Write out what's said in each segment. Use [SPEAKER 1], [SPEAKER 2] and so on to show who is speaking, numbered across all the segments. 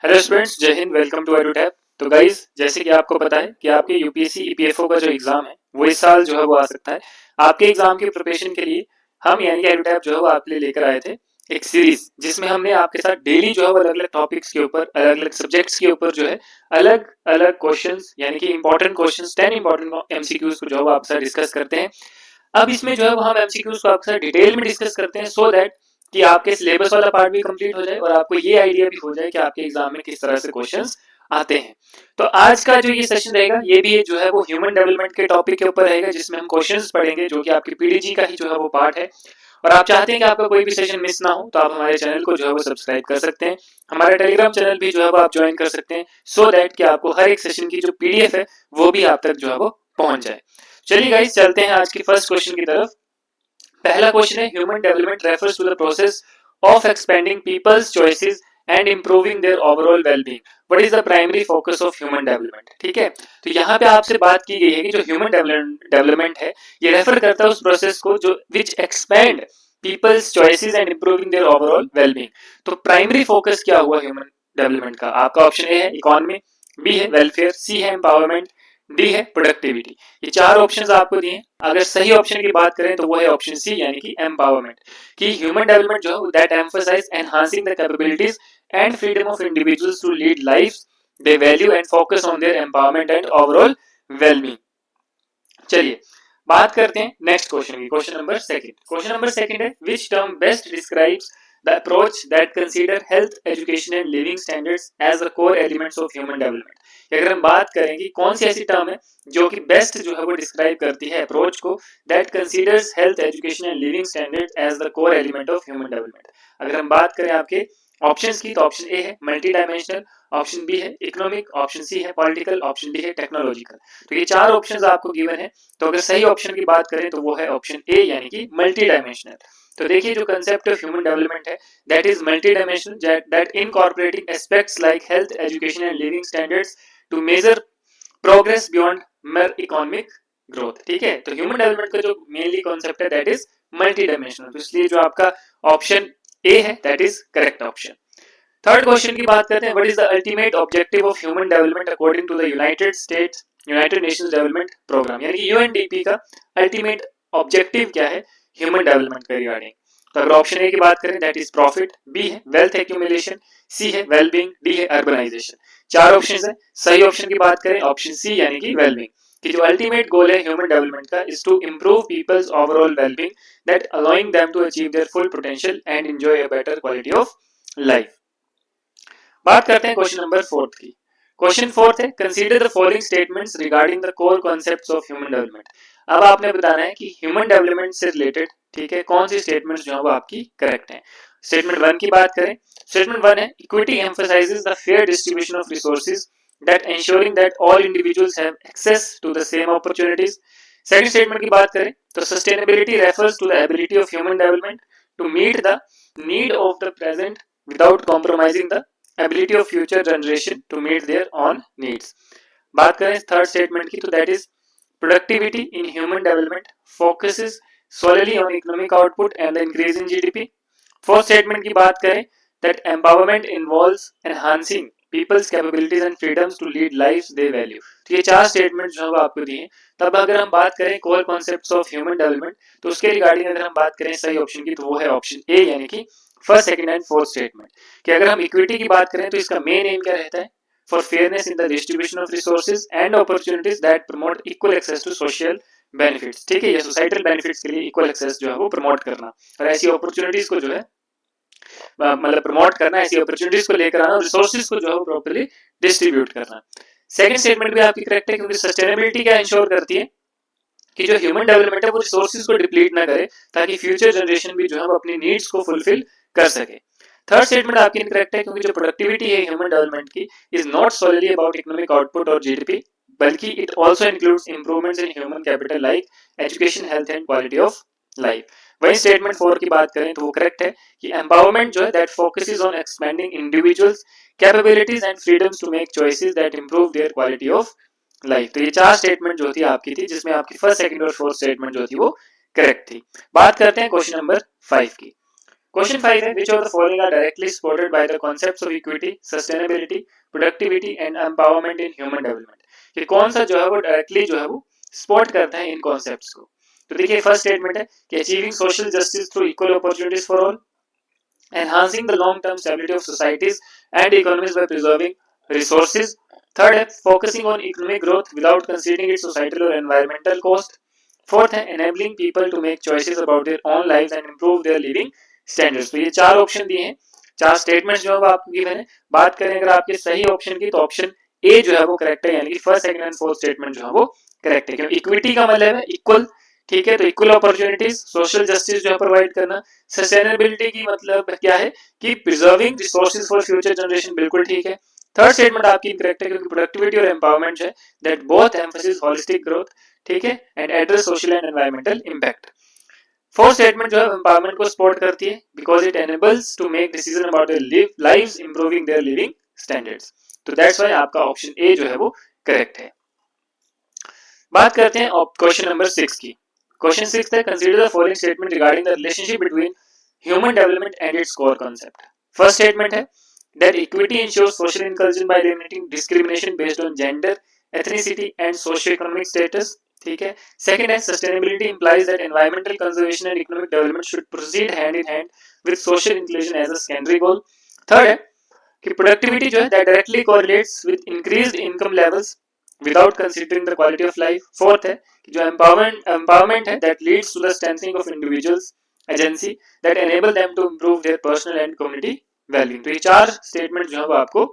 [SPEAKER 1] Hello students, जय Hind. Welcome to एडुटैप। तो guys, जैसे कि आपको पता है कि आपके यूपीएससी ईपीएफओ का जो एग्जाम है वो इस साल जो है वो आ सकता है। आपके एग्जाम की प्रिपरेशन के लिए हम यानी कि एडुटैप जो है वो आपके लिए लेकर आए थे एक सीरीज, जिसमें हमने आपके साथ डेली जो है वो अलग अलग टॉपिक्स के ऊपर, अलग अलग सब्जेक्ट्स के ऊपर जो है अलग अलग क्वेश्चंस यानी कि इंपॉर्टेंट क्वेश्चंस, 10 इंपॉर्टेंट एमसीक्यूज को जो है वो आपके साथ डिस्कस करते हैं। अब इसमें जो है वो हम एमसीक्यूज को आपके साथ डिटेल में डिस्कस करते हैं, सो दैट कि आपके सिलेबस वाला पार्ट भी कंप्लीट हो जाए और आपको ये आइडिया भी हो जाए कि आपके एग्जाम में किस तरह से क्वेश्चंस आते हैं। तो आज का जो ये सेशन रहेगा ये भी जो है वो ह्यूमन डेवलपमेंट के टॉपिक के ऊपर रहेगा, जिसमें हम क्वेश्चंस पढ़ेंगे जो कि आपकी पीडीजी का ही जो है वो पार्ट है। और आप चाहते हैं कि आपका कोई भी सेशन मिस ना हो तो आप हमारे चैनल को जो है वो सब्सक्राइब कर सकते हैं। हमारा टेलीग्राम चैनल भी जो है वो आप ज्वाइन कर सकते हैं, सो दैट कि आपको हर एक सेशन की जो पीडीएफ है वो भी आप तक जो है वो पहुंच जाए। चलिए गाइस, चलते हैं आज की फर्स्ट क्वेश्चन की तरफ। पहला क्वेश्चन है, human development refers to the process of expanding people's choices and improving their overall wellbeing. What is the primary focus of human development. ठीक है, तो यहाँ पे आपसे बात की गई है कि जो ह्यूमन डेवलपमेंट है ये रेफर करता है उस प्रोसेस को जो which expand people's choices and improving their overall wellbeing. तो प्राइमरी फोकस क्या हुआ ह्यूमन डेवलपमेंट का? आपका ऑप्शन ए है इकोनॉमी, बी है वेलफेयर, सी है एम्पावरमेंट, डी है प्रोडक्टिविटी। ये चार ऑप्शंस आपको दिए हैं। अगर सही ऑप्शन की बात करें तो वो है ऑप्शन सी यानी कि एम्पावरमेंट। कि ह्यूमन डेवलपमेंट जो है that emphasize enhancing the capabilities and freedom of individuals to lead lives they value and focus on their empowerment and overall wellbeing. चलिए बात करते हैं नेक्स्ट क्वेश्चन की। Question number second. Question number second है, which term best describes the approach that consider health, education and living standards as the core elements of human development। अगर हम बात करें कि कौन सी ऐसी टर्म है जो कि बेस्ट जो है वो डिस्क्राइब करती है अप्रोच को that considers health, education and living standards as the core element of human development। अगर हम बात करें आपके ऑप्शंस की तो ऑप्शन ए है मल्टी डायमेंशनल, ऑप्शन बी है इकोनॉमिक, ऑप्शन सी है पॉलिटिकल, ऑप्शन डी है टेक्नोलॉजिकल। तो ये चार ऑप्शंस आपको गिवन है। तो अगर सही ऑप्शन की बात करें तो वो है ऑप्शन ए यानी कि मल्टी डायमेंशनल। तो देखिए जो कंसेप्ट ऑफ ह्यूमन डेवलपमेंट है that is multi dimensional, that incorporating aspects like health, education and living standards to measure progress beyond mere economic growth. ठीक है, तो ह्यूमन डेवलपमेंट का जो मेनली कॉन्सेप्ट है दैट इज मल्टी डायमेंशनल। तो इसलिए जो आपका ऑप्शन ए है that is correct option. Third question की बात करते हैं, what is the ultimate objective of human development according to the United Nations development programme. यानी कि यूएनडीपी का अल्टीमेट ऑब्जेक्टिव क्या है ह्यूमन डेवलपमेंट के रिगार्डिंग। तो अगर ऑप्शन ए की बात करें दैट इज प्रॉफिट, बी है वेल्थ एक्यूमुलेशन, सी है वेलबींग, डी है अर्बनाइजेशन। चार ऑप्शन है। सही ऑप्शन की बात करें ऑप्शन सी यानी कि वेलबींग, कि जो अल्टीमेट गोल है ह्यूमन डेवलपमेंट का is to improve people's overall wellbeing that allowing them to achieve their full potential and enjoy a better quality of life. बात करते हैं क्वेश्चन नंबर फोर्थ की। क्वेश्चन फोर्थ है, consider the following statements regarding the core concepts of human development. अब आपने बताना है कि ह्यूमन डेवलपमेंट से रिलेटेड, ठीक है, कौन सी स्टेटमेंट्स जो है वो आपकी करेक्ट हैं। स्टेटमेंट वन की बात करें, स्टेटमेंट वन है equity emphasises the fair distribution of resources that ensuring that all individuals have access to the same opportunities। Second statement की बात करें तो sustainability refers to the ability of human development to meet the need of the present without compromising the ability of future generation to meet their own needs। बात करें third statement की तो that is productivity in human development focuses solely on economic output and the increase in GDP। Fourth statement की बात करें that empowerment involves enhancing people's capabilities and freedoms to lead lives they value. तो ये चार statement जो है आपको दिए। तब अगर हम बात करें core concepts of human development तो उसके रिगार्डिंग अगर हम बात करें सही ऑप्शन की तो वो है ऑप्शन ए यानी कि first, second and fourth statement. कि अगर हम इक्विटी की बात करें तो इसका मेन एम क्या रहता है, for fairness in the distribution of resources and opportunities that promote equal access to social benefits. ठीक है, ये सोसाइटल बेनिफिट्स के लिए इक्वल एक्सेस जो है वो प्रमोट करना और ऐसी अपॉर्चुनिटीज को जो है मतलब प्रमोट करना, ऐसी अपॉर्चुनिटीज को लेकर आना और रिसोर्सेज को जो है प्रॉपर्ली डिस्ट्रीब्यूट करना। सेकंड स्टेटमेंट भी आपकी करेक्ट है क्योंकि सस्टेनेबिलिटी क्या इंश्योर करती है कि जो ह्यूमन डेवलपमेंट है वो रिसोर्सेज को डिप्लीट ना करे ताकि फ्यूचर जनरेशन भी जो है वो अपनी नीड्स को फुलफिल कर सके। थर्ड स्टेटमेंट आपकी इनकरेक्ट है क्योंकि जो प्रोडक्टिविटी है ह्यूमन डेवलपमेंट की is not solely about economic output और जीडीपी, बल्कि it also includes improvements in human capital like education, health and quality of life. वही स्टेटमेंट 4 की बात करें तो वो करेक्ट है कि एम्पावरमेंट जो है that focuses on expanding individuals capabilities and freedoms to make choices that improve their quality of life. तो ये चार स्टेटमेंट जो थी आपकी थी, जिसमें आपकी फर्स्ट, सेकंड और फोर्थ स्टेटमेंट जो थी वो करेक्ट थी। बात करते हैं क्वेश्चन नंबर 5 की। क्वेश्चन 5 है, which of the following are directly supported by the concepts of equity, sustainability, productivity and empowerment in human development? कि कौन सा जो है वो डायरेक्टली जो है वो सपोर्ट करता है इन कॉन्सेप्ट्स को? तो देखिए फर्स्ट स्टेटमेंट है कि achieving social justice through equal opportunities for all, enhancing the long-term stability of societies and economies by preserving resources. Third है focusing on economic growth without considering its societal or environmental cost. Fourth है enabling people to make choices about their own lives and improve their living standards. तो ये चार option दिए हैं, चार statements जो है आपको गिवन है. बात करें अगर आपके सही ऑप्शन की, तो ऑप्शन ए जो है वो करेक्ट है, यानी कि first second and fourth statement जो है वो करेक्ट है. क्योंकि इक्विटी का मतलब है इक्वल, ठीक है, तो इक्वल अपॉर्चुनिटीज, सोशल जस्टिस जो है प्रोवाइड करना. सस्टेनेबिलिटी की मतलब क्या है कि preserving resources for future generation, बिल्कुल ठीक है. थर्ड स्टेटमेंट आपकी इनकरेक्ट है क्योंकि प्रोडक्टिविटी और एम्पावरमेंट है that both emphasis holistic growth, ठीक है, and address social and environmental impact. Fourth statement जो है एम्पावरमेंट को सपोर्ट करती है because it enables to make decision about their lives, improving their living standards. तो दैट्स व्हाई आपका ऑप्शन ए जो है वो करेक्ट है. बात करते हैं क्वेश्चन नंबर 6 की. क्वेश्चन 6 है, consider the following statement regarding the relationship between human development and its core concept. First statement है that equity ensures social inclusion by eliminating discrimination based on gender, ethnicity and socio-economic status, ठीक है. Second है, sustainability implies that environmental conservation and economic development should proceed hand in hand with social inclusion as a secondary goal. Third है कि productivity जो है that directly correlates with increased income levels without considering the quality of life. Fourth है कि जो empowerment है that leads to the strengthening of individuals agency that enable them to improve their personal and community वेल्यूइंग. तो ये चार statement जो है वो आपको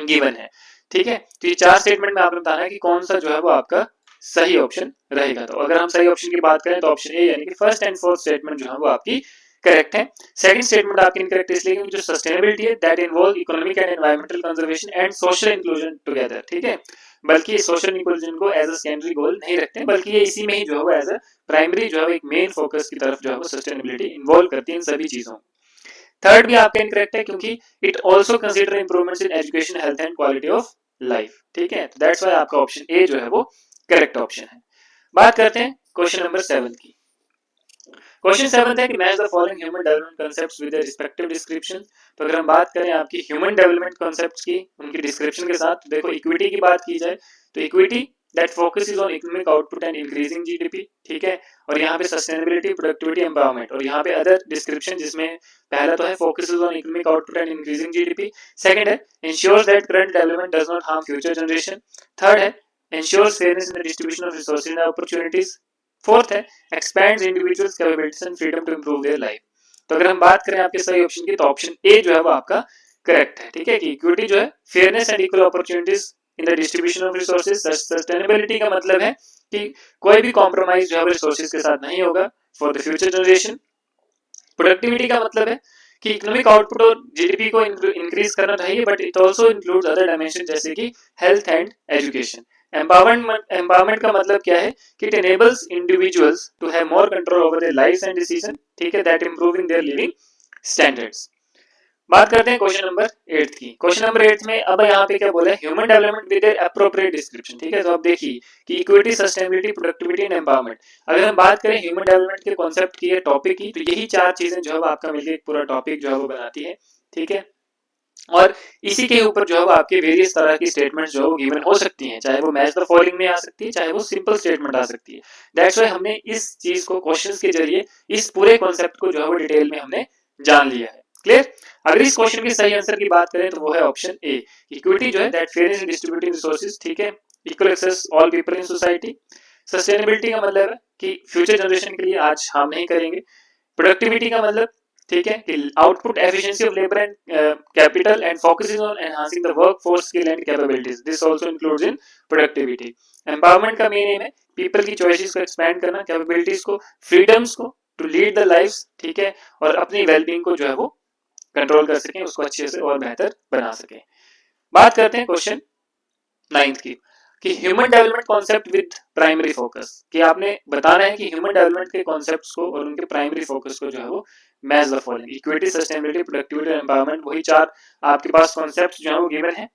[SPEAKER 1] गिवन है, ठीक है. तो ये चार स्टेटमेंट में आपने बताना है कि कौन सा जो है वो आपका सही ऑप्शन रहेगा. तो अगर हम सही ऑप्शन की बात करें तो ऑप्शन ए यानी कि फर्स्ट एंड फोर्थ स्टेटमेंट जो है वो आपकी करेक्ट है. सेकंड स्टेटमेंट आपकी इनकरेक्ट इसलिए क्योंकि जो सस्टेनेबिलिटी है that involve economic and environmental conservation and social inclusion together, ठीक है. बल्कि सोशल इंक्लूजन को एज अ सेकेंडरी गोल नहीं रखते हैं, बल्कि ये इसी में ही जो है वो एज अ प्राइमरी जो है एक मेन फोकस की तरफ जो है वो सस्टेनेबिलिटी इन्वॉल्व करती है इन सभी चीजों. थर्ड भी आपका इनकरेक्ट है क्योंकि it also consider improvements in education, health and quality of life, ठीक है. तो दैट्स व्हाई आपका ऑप्शन ए जो है वो करेक्ट ऑप्शन है. बात करते हैं क्वेश्चन नंबर 7 की. क्वेश्चन 7 है कि match the following human development concepts with their respective description. तो अगर हम बात करें आपकी ह्यूमन डेवलपमेंट कांसेप्ट्स की उनकी डिस्क्रिप्शन के साथ, तो देखो इक्विटी की बात की जाए तो equity that focuses on economic output and increasing GDP, ठीक है. और यहाँ पे सस्टेनेबिलिटी, प्रोडक्टिविटी, एम्पावरमेंट. और यहाँ पे अदर डिस्क्रिप्शन जिसमें पहला तो है focuses on economic output and increasing GDP. Second है ensures that current development does not harm future generation. Third है ensures fairness in the distribution of resources and opportunities. Fourth है expands individuals capabilities and freedom to improve their life. तो अगर हम बात करें आपके सही ऑप्शन की तो ऑप्शन ए जो है वो आपका करेक्ट है, ठीक है. कि इक्विटी जो है fairness and equal opportunities in the distribution of resources. Sustainability का मतलब है कि कोई भी कॉम्प्रोमाइज जो है रिसोर्सेज के साथ नहीं होगा for the future generation. Productivity का मतलब है कि इकोनॉमिक आउटपुट और जीडीपी को इंक्रीज करना चाहिए, but it also includes other dimension जैसे कि हेल्थ एंड एजुकेशन. एम्पावरमेंट का मतलब क्या है कि it enables individuals to have more control over their lives and decision, ठीक है, that improving their living standards. बात करते हैं क्वेश्चन नंबर 8 की. क्वेश्चन नंबर 8 में अब यहाँ पे क्या बोला है, human development with appropriate description, ठीक है. तो अब देखिए कि equity, sustainability, productivity and empowerment. अगर हम बात करें ह्यूमन डेवलपमेंट के कॉन्सेप्ट की, टॉपिक की, तो यही चार चीजें जो है आपका मिलकर एक पूरा टॉपिक जो है वो बनाती है, ठीक है. और इसी के ऊपर जो है आपके वेरियस तरह की स्टेटमेंट्स जो गिवन हो सकती हैं, चाहे वो मैच द फॉलोइंग में आ सकती है, चाहे वो सिंपल स्टेटमेंट आ सकती है. दैट्स व्हाई हमने इस चीज को क्वेश्चंस के जरिए इस पूरे कॉन्सेप्ट को जो है वो डिटेल में हमने जान लिया है. क्लियर. अगर इस क्वेश्चन की सही आंसर की बात करें तो वो है ऑप्शन ए. इक्विटी जो है that fairness in distributing resources, ठीक है, equal access all people in society. Sustainability का मतलब है कि फ्यूचर जनरेशन के लिए आज हम नहीं करेंगे. प्रोडक्टिविटी का मतलब, ठीक है, कि output efficiency of labour and capital and focuses on enhancing the workforce skill and capabilities. This also includes in productivity. Empowerment का मेन एम है पीपल की चॉइसेस को एक्सपैंड करना, कैपेबिलिटीज को, फ्रीडम्स को टू लीड द लाइव्स, ठीक है, और अपनी वेलबींग को जो है वो कंट्रोल कर सकें, उसको अच्छे से और बेहतर बना सकें. बात करते हैं क्वेश्चन 9 की कि human development concept with primary focus. कि आपने बताना है कि ह्यूमन डेवलपमेंट के कॉन्सेप्ट्स को और उनके प्राइमरी फोकस को जो है वो match the following. Equity, sustainability, productivity और एम्पावरमेंट, वही चार आपके पास कॉन्सेप्ट्स जो है वो गिवन है,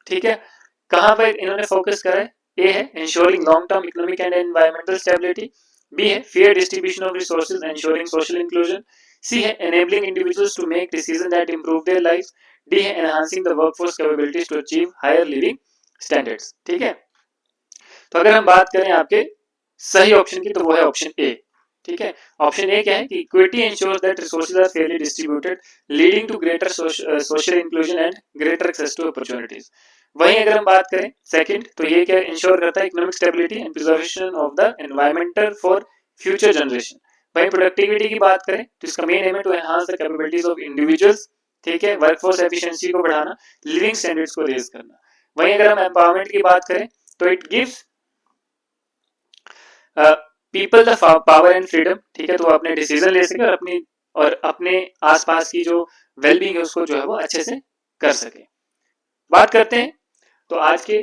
[SPEAKER 1] ठीक है. कहां पर इन्होंने फोकस करा है. ए है ensuring long term economic and environmental stability. B है fair distribution of resources ensuring social inclusion. C है enabling individuals to make decisions that improve their lives, D है enhancing the workforce capabilities to achieve higher living standards। ठीक है, तो अगर हम बात करें आपके सही ऑप्शन की तो वो है ऑप्शन ए। ठीक है, ऑप्शन ए क्या है कि equity ensures that resources are fairly distributed leading to greater social inclusion and greater access to opportunities. वहीं अगर हम बात करें सेकंड तो ये क्या इंश्योर करता है economic stability and preservation of the environmental for future generation. वहीं प्रोडक्टिविटी की बात करें तो इसका मेन एम है to enhance the capabilities of individuals. ठीक है, वर्कफोर्स एफिशिएंसी को बढ़ाना, लिविंग स्टैंडर्ड्स को रेज करना। वहीं अगर हम एम्पावरमेंट की बात करें तो it gives people the power and freedom. ठीक है, तो वो अपने डिसीजन ले सके और अपने आसपास की जो वेलबींग है उसको जो है वो अच्छे से कर सके। बात करते हैं तो आज के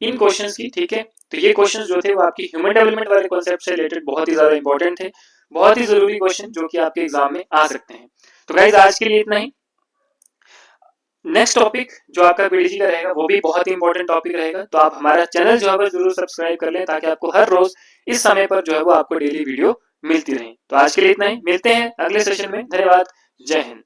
[SPEAKER 1] इन क्वेश्चंस की। ठीक है, तो ये क्वेश्चंस जो थे वो आपकी ह्यूमन डेवलपमेंट वाले कॉन्सेप्ट से रिलेटेड बहुत ही ज्यादा इंपॉर्टेंट थे, बहुत ही जरूरी क्वेश्चन जो कि आपके एग्जाम में आ सकते हैं। तो गाइज आज के लिए इतना ही। नेक्स्ट टॉपिक जो आपका पीडीजी का रहेगा वो भी बहुत ही इंपॉर्टेंट टॉपिक रहेगा, तो आप हमारा चैनल जो है जरूर सब्सक्राइब कर लें ताकि आपको हर रोज इस समय पर जो है वो आपको डेली वीडियो मिलती रहे। तो आज के लिए इतना ही, मिलते हैं अगले सेशन में। धन्यवाद, जय हिंद।